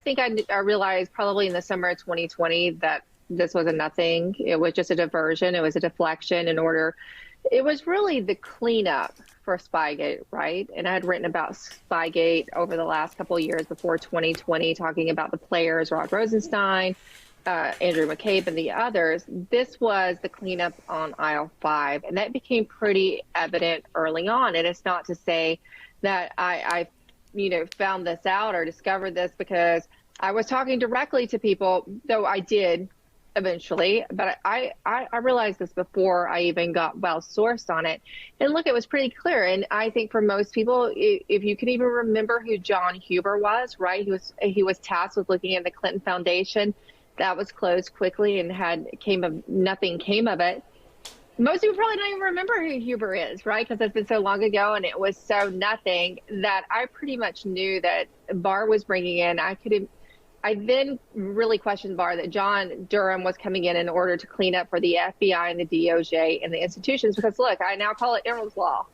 think I realized probably in the summer of 2020 that this was a nothing. It was just a diversion. It was a deflection in order. It was really the cleanup for SpyGate, right? And I had written about SpyGate over the last couple of years before 2020, talking about the players, Rod Rosenstein, Andrew McCabe, and the others. This was the cleanup on aisle 5, and that became pretty evident early on. And it's not to say that I found this out or discovered this because I was talking directly to people, though I did eventually, but I realized this before I even got well sourced on it. And look, it was pretty clear. And I think for most people, if you can even remember who John Huber was, right? He was tasked with looking at the Clinton Foundation. That was closed quickly and nothing came of it. Most people probably don't even remember who Huber is, right? Because it's been so long ago and it was so nothing that I pretty much knew that Barr was bringing in. I then really questioned Barr that John Durham was coming in order to clean up for the FBI and the DOJ and the institutions, because look, I now call it Emerald's Law.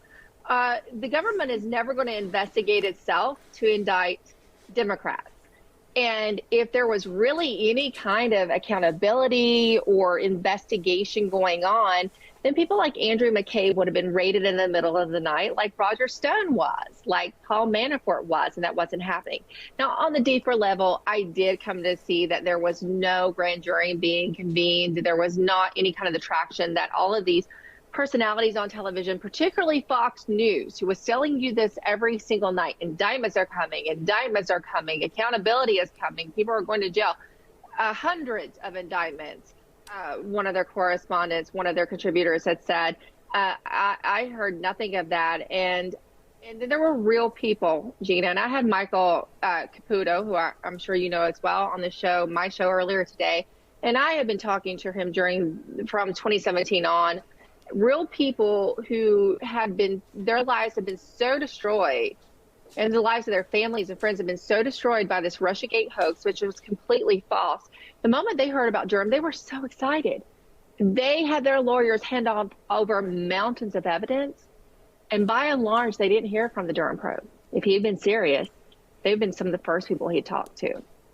The government is never going to investigate itself to indict Democrats. And if there was really any kind of accountability or investigation going on, then people like Andrew McCabe would have been raided in the middle of the night like Roger Stone was, like Paul Manafort was, and that wasn't happening. Now, on the deeper level, I did come to see that there was no grand jury being convened. There was not any kind of the traction that all of these personalities on television, particularly Fox News, who was selling you this every single night. Indictments are coming, accountability is coming, people are going to jail. Hundreds of indictments. One of their correspondents, one of their contributors had said, I heard nothing of that. And there were real people, Gina, and I had Michael Caputo, who I'm sure you know as well, on the show, my show earlier today. And I had been talking to him from 2017 on. Real people who their lives have been so destroyed, and the lives of their families and friends have been so destroyed by this Russiagate hoax, which was completely false. The moment they heard about Durham, they were so excited. They had their lawyers hand over mountains of evidence, and by and large, they didn't hear from the Durham probe. If he had been serious, they've been some of the first people he talked to.